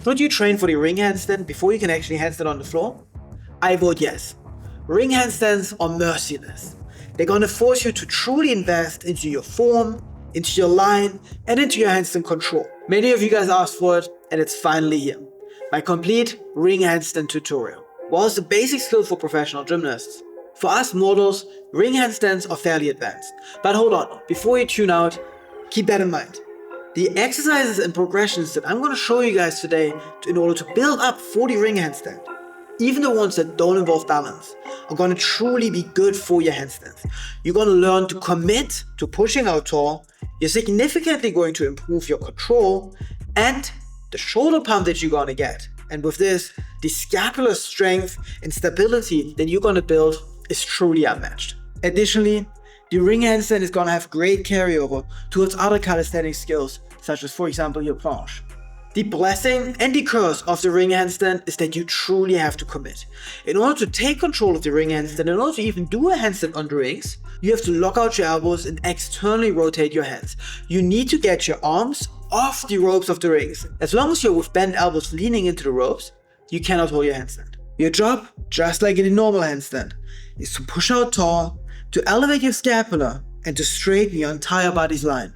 Don't you train for the ring handstand before you can actually handstand on the floor? I vote yes. Ring handstands are merciless. They're gonna force you to truly invest into your form, into your line, and into your handstand control. Many of you guys asked for it, and it's finally here. My complete ring handstand tutorial. While it's a basic skill for professional gymnasts, for us mortals, ring handstands are fairly advanced. But hold on, before you tune out, keep that in mind. The exercises and progressions that I'm going to show you guys today in order to build up for the ring handstand, even the ones that don't involve balance, are going to truly be good for your handstands. You're going to learn to commit to pushing out tall, you're significantly going to improve your control, and the shoulder pump that you're going to get. And with this, the scapular strength and stability that you're going to build is truly unmatched. Additionally, the ring handstand is going to have great carryover towards other calisthenics skills, such as, for example, your planche. The blessing and the curse of the ring handstand is that you truly have to commit. In order to take control of the ring handstand, in order to even do a handstand on the rings, you have to lock out your elbows and externally rotate your hands. You need to get your arms off the ropes of the rings. As long as you're with bent elbows leaning into the ropes, you cannot hold your handstand. Your job, just like in a normal handstand, is to push out tall, to elevate your scapula, and to straighten your entire body's line.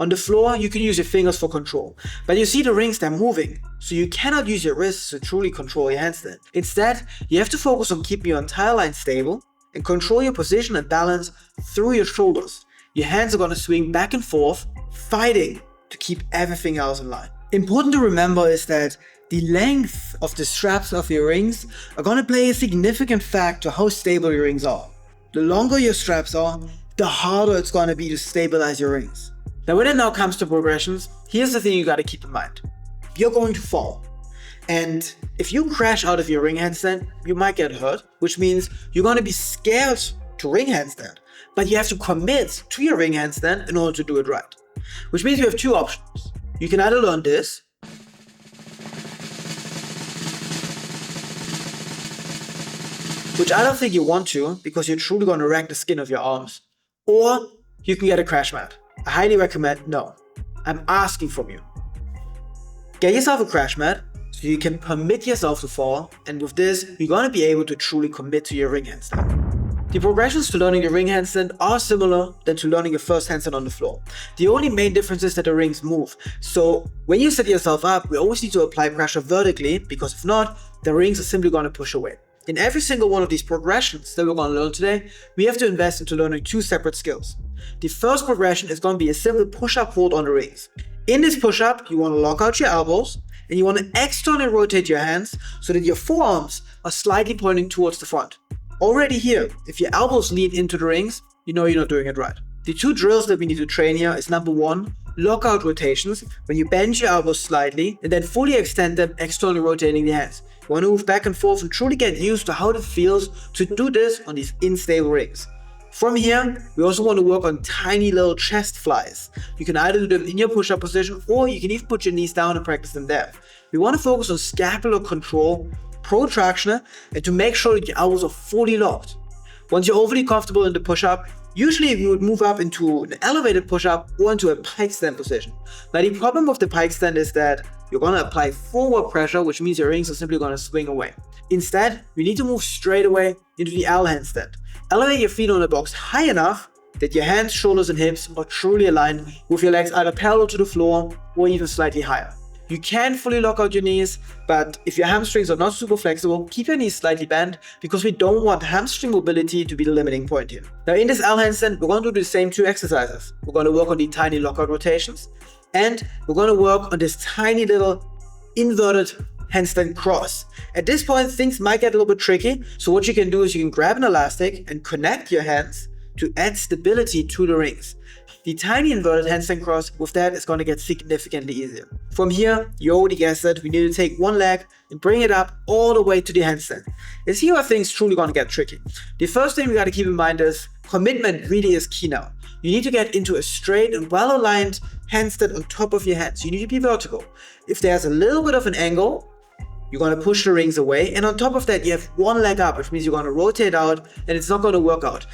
On the floor, you can use your fingers for control, but you see the rings, they're moving, so you cannot use your wrists to truly control your handstand. Instead, you have to focus on keeping your entire line stable and control your position and balance through your shoulders. Your hands are going to swing back and forth, fighting to keep everything else in line. Important to remember is that the length of the straps of your rings are going to play a significant factor how stable your rings are. The longer your straps are, the harder it's going to be to stabilize your rings. Now when it now comes to progressions, here's the thing you got to keep in mind. You're going to fall. And if you crash out of your ring handstand, you might get hurt, which means you're going to be scared to ring handstand. But you have to commit to your ring handstand in order to do it right. Which means you have two options. You can either learn this, which I don't think you want to because you're truly going to wreck the skin of your arms, or you can get a crash mat. I highly recommend no. I'm asking from you. Get yourself a crash mat so you can permit yourself to fall, and with this, you're going to be able to truly commit to your ring handstand. The progressions to learning the ring handstand are similar than to learning your first handstand on the floor. The only main difference is that the rings move. So when you set yourself up, we always need to apply pressure vertically, because if not, the rings are simply going to push away. In every single one of these progressions that we're going to learn today, we have to invest into learning two separate skills. The first progression is going to be a simple push-up hold on the rings. In this push-up, you want to lock out your elbows and you want to externally rotate your hands so that your forearms are slightly pointing towards the front. Already here, if your elbows lean into the rings, you know you're not doing it right. The two drills that we need to train here is number one, lockout rotations, when you bend your elbows slightly and then fully extend them, externally rotating the hands. You want to move back and forth and truly get used to how it feels to do this on these unstable rings. From here, we also want to work on tiny little chest flies. You can either do them in your push-up position, or you can even put your knees down and practice them there. We want to focus on scapular control, protraction, and to make sure that your elbows are fully locked. Once you're overly comfortable in the push-up, usually you would move up into an elevated push-up or into a pike stand position. Now the problem with the pike stand is that you're going to apply forward pressure, which means your rings are simply going to swing away. Instead, you need to move straight away into the L handstand. Elevate your feet on the box high enough that your hands, shoulders, and hips are truly aligned with your legs either parallel to the floor or even slightly higher. You can fully lock out your knees, but if your hamstrings are not super flexible, keep your knees slightly bent because we don't want hamstring mobility to be the limiting point here. Now in this L handstand, we're going to do the same two exercises. We're going to work on the tiny lockout rotations, and we're going to work on this tiny little inverted handstand cross. At this point, things might get a little bit tricky, so what you can do is you can grab an elastic and connect your hands to add stability to the rings. The tiny inverted handstand cross, with that, is going to get significantly easier. From here, you already guessed it, we need to take one leg and bring it up all the way to the handstand. It's here where things truly going to get tricky. The first thing we got to keep in mind is commitment really is key now. You need to get into a straight and well-aligned handstand on top of your hands. You need to be vertical. If there's a little bit of an angle, you're going to push the rings away, and on top of that, you have one leg up, which means you're going to rotate out, and it's not going to work out.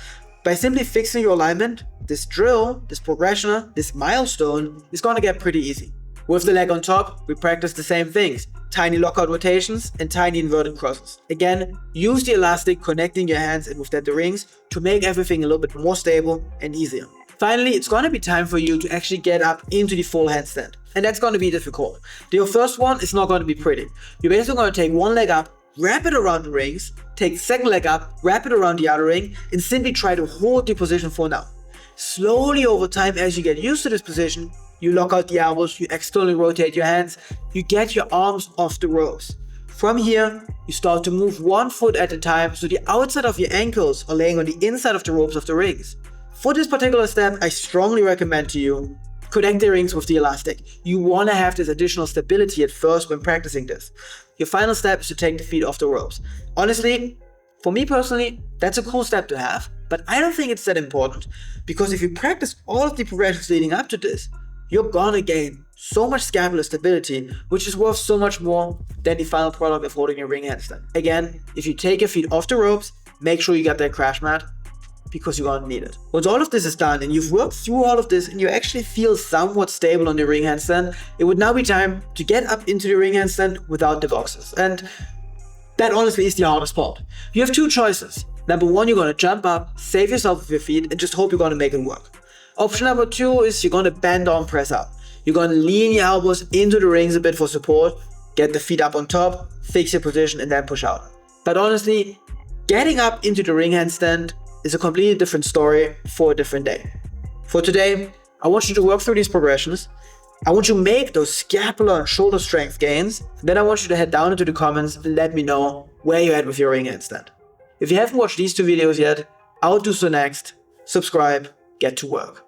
By simply fixing your alignment, this drill, this progression, this milestone is going to get pretty easy. With the leg on top, we practice the same things. Tiny lockout rotations and tiny inverted crosses. Again, use the elastic connecting your hands and with that the rings to make everything a little bit more stable and easier. Finally, it's going to be time for you to actually get up into the full handstand. And that's going to be difficult. Your first one is not going to be pretty. You're basically going to take one leg up, wrap it around the rings, take the second leg up, wrap it around the other ring, and simply try to hold the position for now. Slowly over time, as you get used to this position, you lock out the elbows, you externally rotate your hands, you get your arms off the ropes. From here, you start to move one foot at a time so the outside of your ankles are laying on the inside of the ropes of the rings. For this particular step, I strongly recommend to you, connect the rings with the elastic. You want to have this additional stability at first when practicing this. Your final step is to take the feet off the ropes. Honestly, for me personally, that's a cool step to have, but I don't think it's that important, because if you practice all of the progressions leading up to this, you're gonna gain so much scapular stability, which is worth so much more than the final product of holding a ring handstand. Again, if you take your feet off the ropes, make sure you got that crash mat, because you're gonna need it. Once all of this is done and you've worked through all of this and you actually feel somewhat stable on the ring handstand, it would now be time to get up into the ring handstand without the boxes. And that honestly is the hardest part. You have two choices. Number one, you're gonna jump up, save yourself with your feet, and just hope you're gonna make it work. Option number two is you're gonna bend down, press up. You're gonna lean your elbows into the rings a bit for support, get the feet up on top, fix your position, and then push out. But honestly, getting up into the ring handstand is a completely different story for a different day. For today, I want you to work through these progressions. I want you to make those scapular and shoulder strength gains. Then I want you to head down into the comments and let me know where you're at with your ring handstand. If you haven't watched these two videos yet, I'll do so next. Subscribe, get to work.